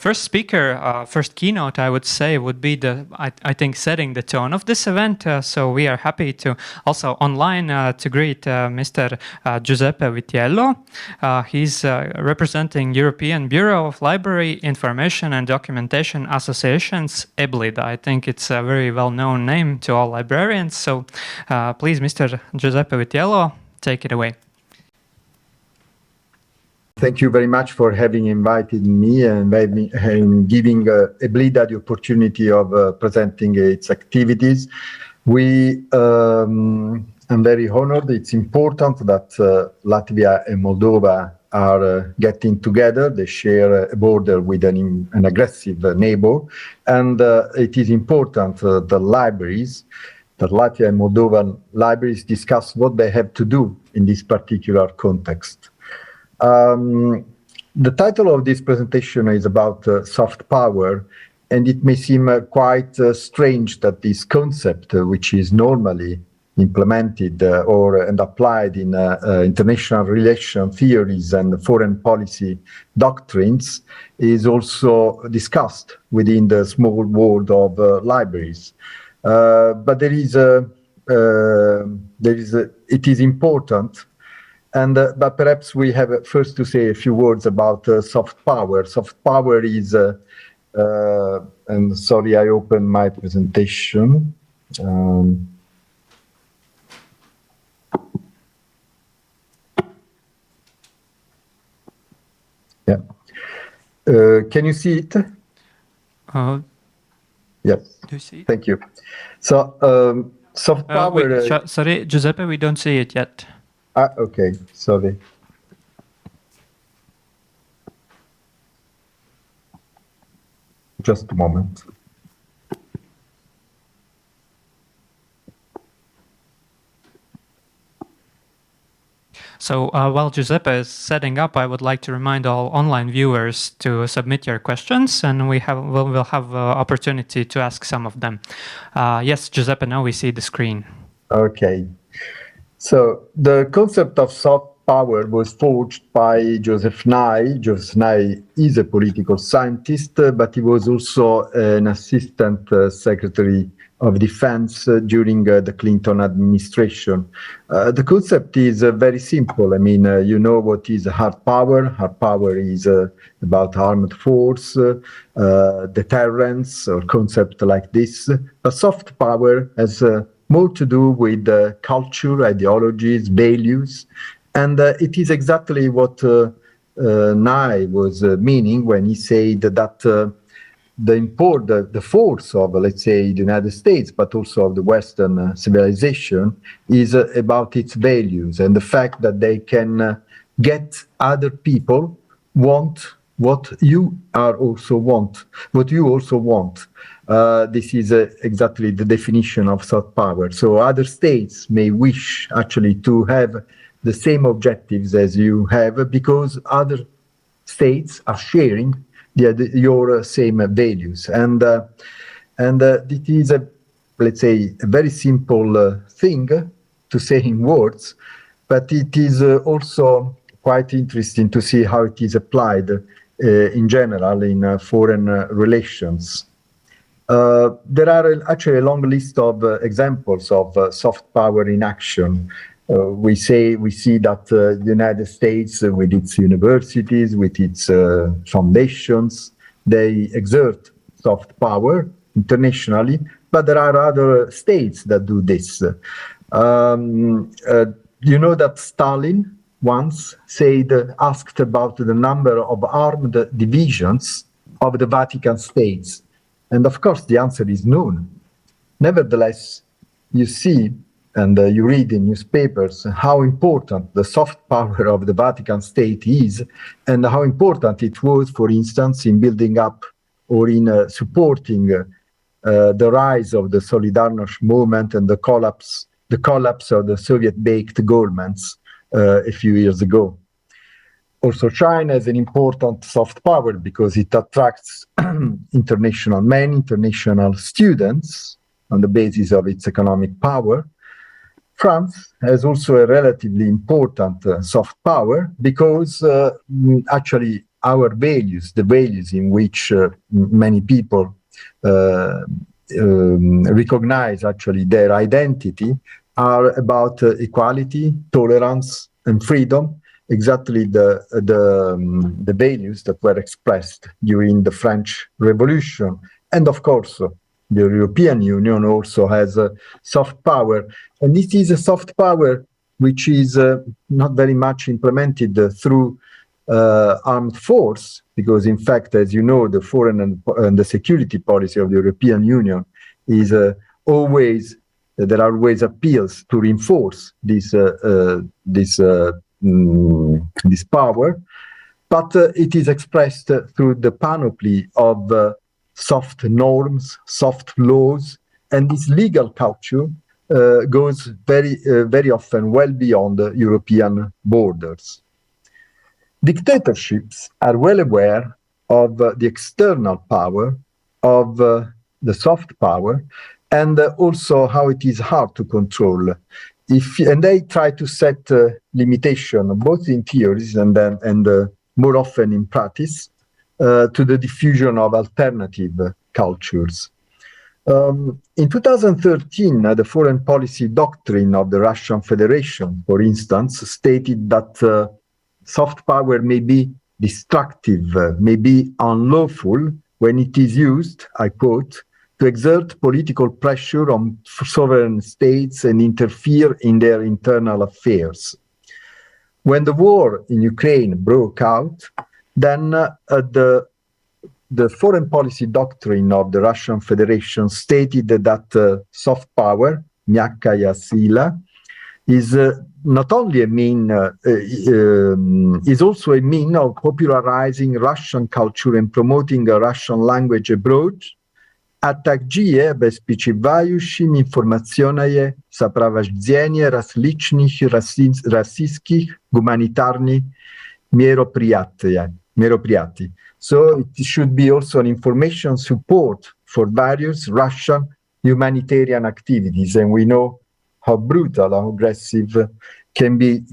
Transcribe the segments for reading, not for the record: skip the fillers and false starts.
first speaker, first keynote, I would say, would be I think, setting the tone of this event. So we are happy to also online to greet Mr. Giuseppe Vitiello. He's representing European Bureau of Library Information and Documentation Associations, EBLID. I think it's a very well-known name to all librarians. So please, Mr. Giuseppe Vitiello, take it away. Thank you very much for having invited me and giving EBLID the opportunity of presenting its activities. I'm very honored. It's important that Latvia and Moldova are getting together. They share a border with an aggressive neighbor. And it is important the libraries, the Latvian and Moldovan libraries, discuss what they have to do in this particular context. The title of this presentation is about soft power, and it may seem quite strange that this concept, which is normally implemented and applied in international relation theories and foreign policy doctrines, is also discussed within the small world of libraries. But it is important. But perhaps we have first to say a few words about soft power. Soft power is, and sorry, I opened my presentation. Yeah. Can you see it? Yes. Do you see it? Thank you. So, soft power. Wait, sorry, Giuseppe, we don't see it yet. Okay, sorry. Just a moment. So while Giuseppe is setting up, I would like to remind all online viewers to submit your questions, and we'll have opportunity to ask some of them. Yes, Giuseppe, now we see the screen. Okay. So the concept of soft power was forged by Joseph Nye. Joseph Nye is a political scientist, but he was also an assistant secretary of defense during the Clinton administration. The concept is very simple. I mean, you know what is hard power. Hard power is about armed force, deterrence, or concept like this. But soft power has more to do with culture, ideologies, values. And it is exactly what Nye was meaning when he said that the force of, let's say, the United States, but also of the Western civilization, is about its values and the fact that they can get other people want what you also want. This is exactly the definition of soft power. So other states may wish actually to have the same objectives as you have because other states are sharing your same values. And it is, let's say, a very simple thing to say in words, but it is also quite interesting to see how it is applied in general in foreign relations. There are actually a long list of examples of soft power in action. We see that the United States, with its universities, with its foundations, they exert soft power internationally, but there are other states that do this. You know that Stalin once asked about the number of armed divisions of the Vatican states. And of course, the answer is none. Nevertheless, you see, and you read in newspapers how important the soft power of the Vatican state is, and how important it was, for instance, in building up or in supporting the rise of the Solidarność movement and the collapse of the Soviet-backed governments a few years ago. Also, China is an important soft power because it attracts international men, international students on the basis of its economic power. France has also a relatively important soft power because actually our values, the values in which many people recognize actually their identity, are about equality, tolerance, and freedom, exactly the values that were expressed during the French Revolution. And of course, the European Union also has a soft power. And this is a soft power which is not very much implemented through armed force, because in fact, as you know, the foreign and the security policy of the European Union is always, there are always appeals to reinforce this power, but it is expressed through the panoply of soft norms, soft laws, and this legal culture goes very often well beyond the European borders. Dictatorships are well aware of the external power of the soft power, and also how it is hard to control. And they try to set limitation, both in theories and more often in practice, to the diffusion of alternative cultures. In 2013, the foreign policy doctrine of the Russian Federation, for instance, stated that soft power may be destructive, may be unlawful when it is used, I quote, to exert political pressure on sovereign states and interfere in their internal affairs. When the war in Ukraine broke out, then the foreign policy doctrine of the Russian Federation stated that soft power, myakkaya sila, is not only a mean, is also a mean of popularizing Russian culture and promoting a Russian language abroad, a także bezpieczywającym informacjonie zaprowadzenie razlicznych rosyjskich humanitarnych мероприятий. So it should be also an information support for various Russian humanitarian activities, and we know how brutal, how aggressive can be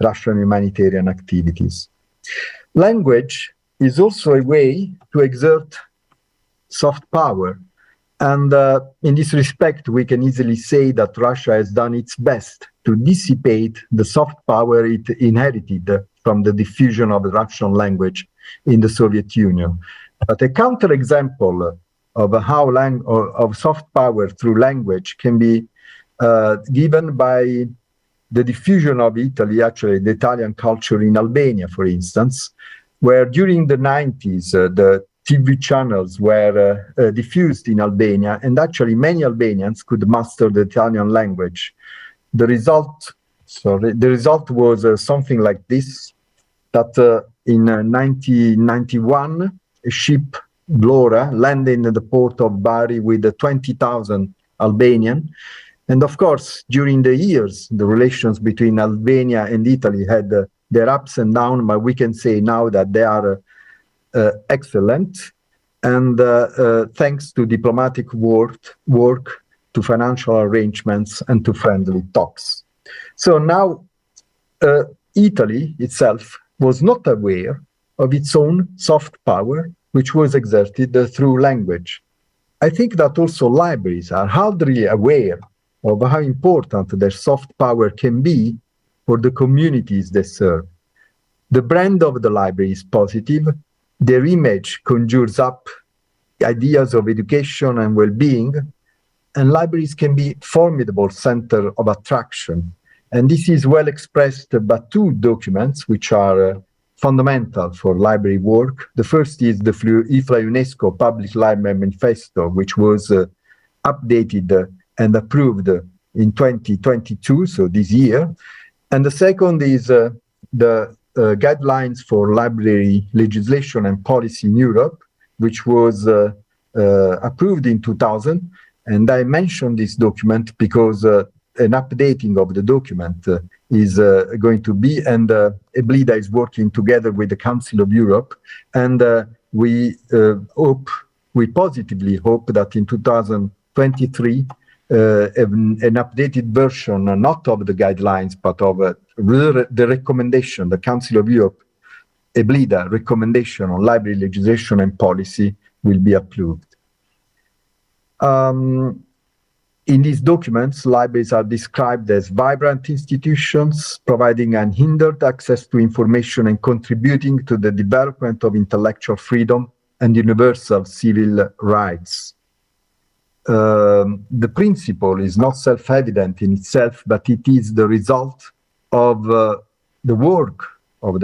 Russian humanitarian activities. Language is also a way to exert soft power. And in this respect, we can easily say that Russia has done its best to dissipate the soft power it inherited from the diffusion of the Russian language in the Soviet Union. But a counterexample of how of soft power through language can be given by the diffusion of Italy, actually the Italian culture in Albania, for instance, where during the 90s, the TV channels were diffused in Albania, and actually many Albanians could master the Italian language. The result was something like this, that in 1991, a ship, Glora, landed in the port of Bari with 20,000 Albanian. And of course, during the years, the relations between Albania and Italy had their ups and downs, but we can say now that they are excellent. And thanks to diplomatic work, to financial arrangements, and to friendly talks. So now Italy itself was not aware of its own soft power, which was exerted through language. I think that also libraries are hardly aware of how important their soft power can be for the communities they serve. The brand of the library is positive. Their image conjures up ideas of education and well-being, and libraries can be a formidable center of attraction. And this is well expressed by two documents which are fundamental for library work. The first is the IFLA UNESCO Public Library Manifesto, which was updated and approved in 2022, so this year. And the second is the guidelines for library legislation and policy in Europe, which was approved in 2000. And I mentioned this document because an updating of the document is going to be, and EBLIDA is working together with the Council of Europe. And we positively hope that in 2023, an updated version, not of the guidelines, but of the recommendation, the Council of Europe EBLIDA recommendation on library legislation and policy will be approved. In these documents, libraries are described as vibrant institutions, providing unhindered access to information and contributing to the development of intellectual freedom and universal civil rights. The principle is not self-evident in itself, but it is the result of the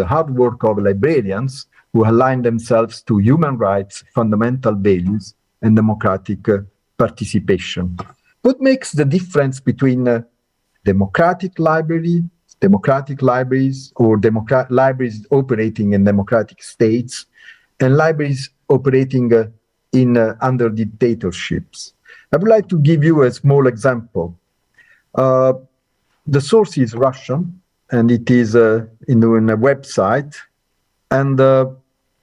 hard work of librarians who align themselves to human rights, fundamental values, and democratic participation. What makes the difference between democratic libraries or libraries operating in democratic states and libraries operating under dictatorships? I would like to give you a small example. The source is Russian, and it is in a website, and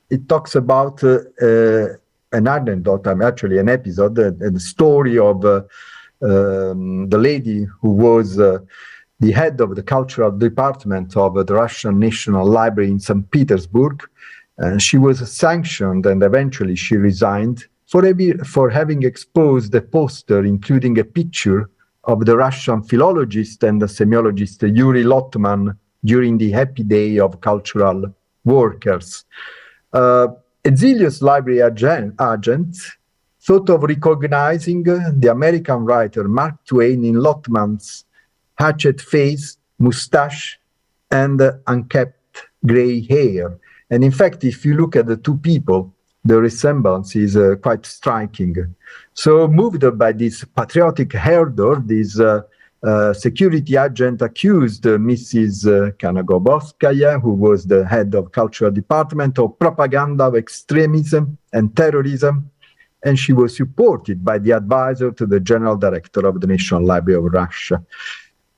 it talks about an anecdote, actually an episode, the story of the lady who was the head of the cultural department of the Russian National Library in St. Petersburg. She was sanctioned, and eventually she resigned for having exposed a poster including a picture of the Russian philologist and the semiologist Yuri Lotman during the Happy Day of Cultural Workers. A zealous library agent thought of recognizing the American writer Mark Twain in Lotman's hatchet face, mustache, and unkempt gray hair. And in fact, if you look at the two people, the resemblance is quite striking. So moved by this patriotic ardor, this security agent accused Mrs. Kanagobovskaya, who was the head of cultural department, of propaganda of extremism and terrorism, and she was supported by the advisor to the general director of the National Library of Russia.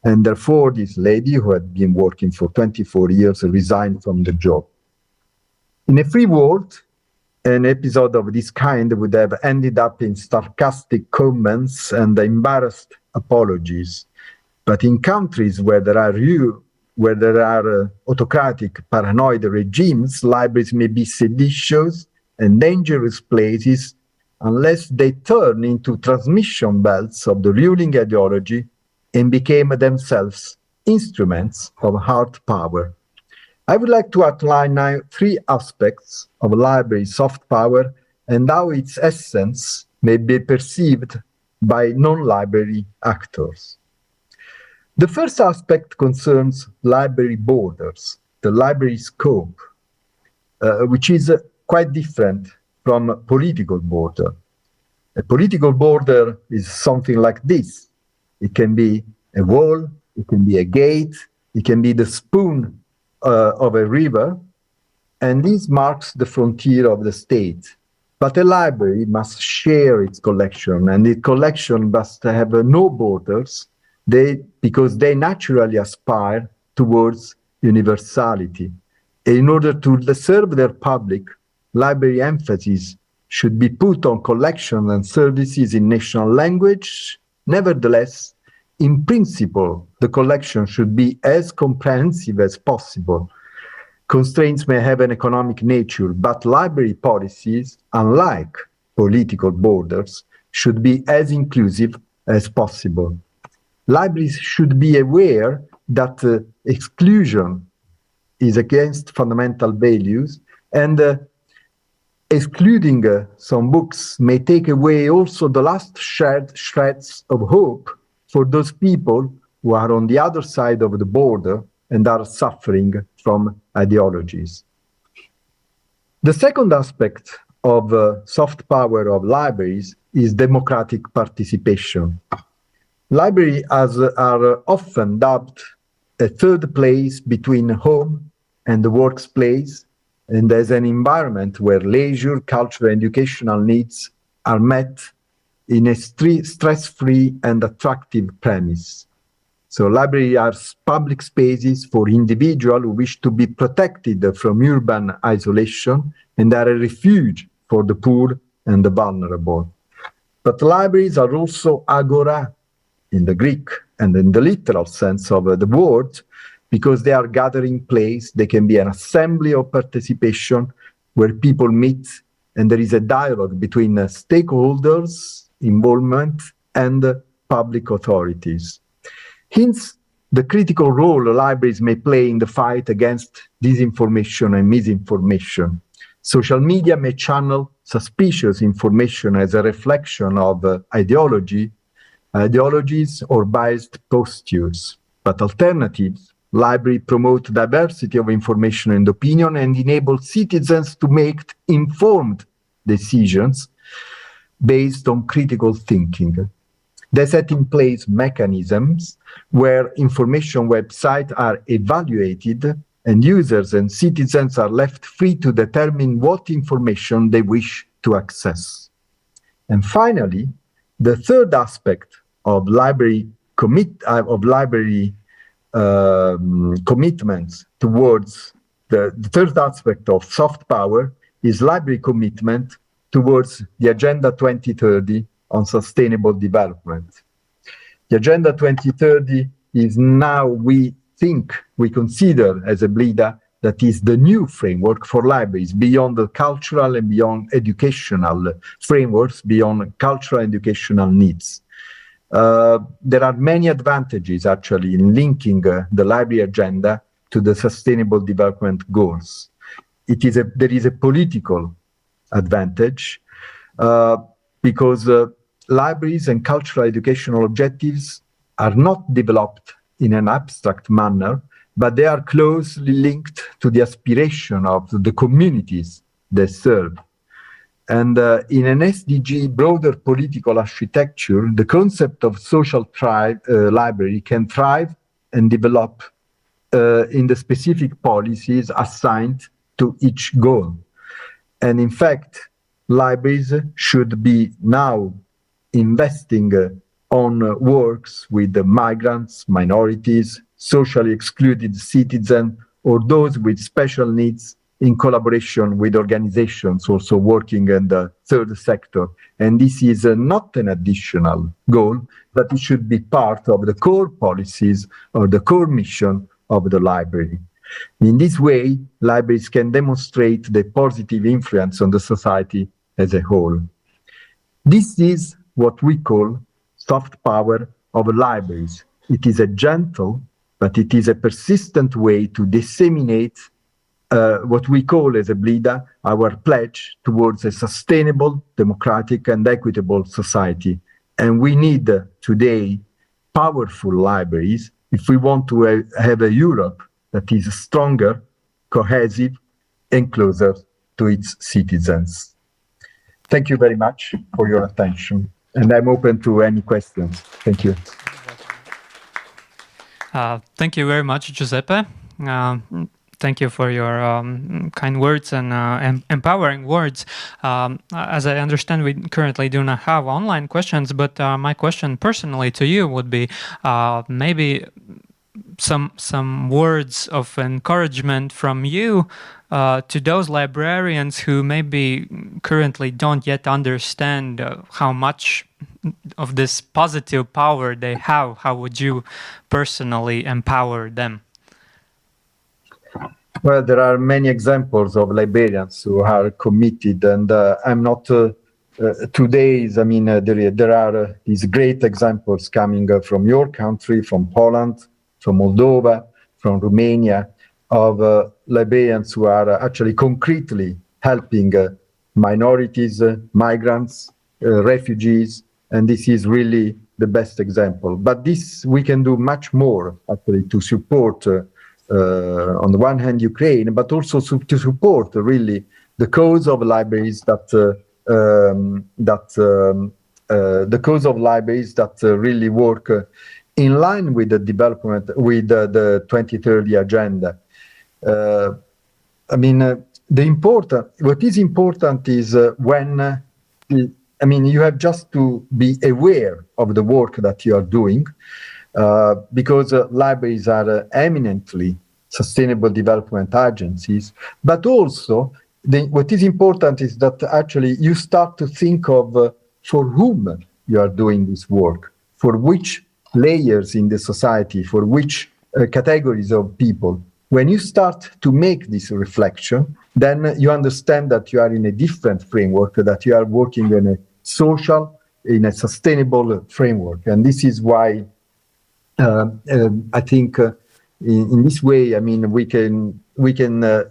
And therefore, this lady, who had been working for 24 years, resigned from the job. In a free world, an episode of this kind would have ended up in sarcastic comments and embarrassed apologies. But in countries where there are autocratic, paranoid regimes, libraries may be seditious and dangerous places unless they turn into transmission belts of the ruling ideology and became themselves instruments of hard power. I would like to outline now three aspects of library soft power and how its essence may be perceived by non-library actors. The first aspect concerns library borders, the library scope, which is quite different from a political border. A political border is something like this. It can be a wall, it can be a gate, it can be the spoon of a river, and this marks the frontier of the state. But a library must share its collection, and its collection must have no borders, because they naturally aspire towards universality. And in order to serve their public, library emphasis should be put on collection and services in national language. Nevertheless, in principle, the collection should be as comprehensive as possible. Constraints may have an economic nature, but library policies, unlike political borders, should be as inclusive as possible. Libraries should be aware that exclusion is against fundamental values, and excluding some books may take away also the last shreds of hope for those people who are on the other side of the border and are suffering from ideologies. The second aspect of soft power of libraries is democratic participation. Libraries are often dubbed a third place between home and the workplace, and as an environment where leisure, cultural, and educational needs are met in a stress-free and attractive premise. So libraries are public spaces for individuals who wish to be protected from urban isolation and are a refuge for the poor and the vulnerable. But libraries are also agora in the Greek and in the literal sense of the word, because they are gathering place. They can be an assembly of participation where people meet and there is a dialogue between stakeholders, involvement, and public authorities. Hence, the critical role libraries may play in the fight against disinformation and misinformation. Social media may channel suspicious information as a reflection of ideologies or biased postures. But alternatives, libraries promote diversity of information and opinion and enable citizens to make informed decisions based on critical thinking. They set in place mechanisms where information websites are evaluated and users and citizens are left free to determine what information they wish to access. And finally, the third aspect of library commitments towards the third aspect of soft power is library commitment towards the Agenda 2030 on sustainable development. The Agenda 2030 is now, we consider as a BLIDA, that is the new framework for libraries beyond the cultural and beyond educational frameworks, beyond cultural and educational needs. There are many advantages actually in linking the library agenda to the sustainable development goals. There is a political advantage because libraries and cultural educational objectives are not developed in an abstract manner, but they are closely linked to the aspiration of the communities they serve. And in an SDG broader political architecture, the concept of social library can thrive and develop in the specific policies assigned to each goal. And in fact, libraries should be now investing on works with the migrants, minorities, socially excluded citizens, or those with special needs in collaboration with organizations also working in the third sector. And this is not an additional goal, but it should be part of the core policies or the core mission of the library. In this way, libraries can demonstrate the positive influence on the society as a whole. This is what we call soft power of libraries. It is a gentle, but it is a persistent way to disseminate what we call as a BLIDA, our pledge towards a sustainable, democratic, and equitable society. And we need today powerful libraries if we want to have a Europe that is stronger, cohesive, and closer to its citizens. Thank you very much for your attention. And I'm open to any questions. Thank you. Thank you very much, Giuseppe. Thank you for your kind words and empowering words. As I understand, we currently do not have online questions, but my question personally to you would be maybe some words of encouragement from you to those librarians who maybe currently don't yet understand how much of this positive power they have. How would you personally empower them? Well, there are many examples of librarians who are committed, and I'm not today's. I mean, there are these great examples coming from your country, from Poland, from Moldova, from Romania, of librarians who are actually concretely helping minorities, migrants, refugees, and this is really the best example. But this, we can do much more actually to support on the one hand Ukraine, but also to support really the cause of libraries that really work in line with the development, with the 2030 agenda. I mean, what is important is when, I mean, you have just to be aware of the work that you are doing, because libraries are eminently sustainable development agencies, but also what is important is that actually you start to think of for whom you are doing this work, for which layers in the society, for which categories of people. When you start to make this reflection, then you understand that you are in a different framework, that you are working in a social, in a sustainable framework. And this is why I think in this way, I mean, we can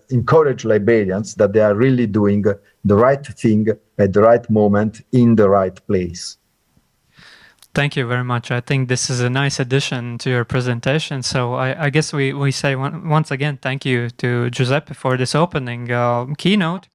encourage librarians that they are really doing the right thing at the right moment in the right place. Thank you very much. I think this is a nice addition to your presentation. So I guess we say once again, thank you to Giuseppe for this opening keynote.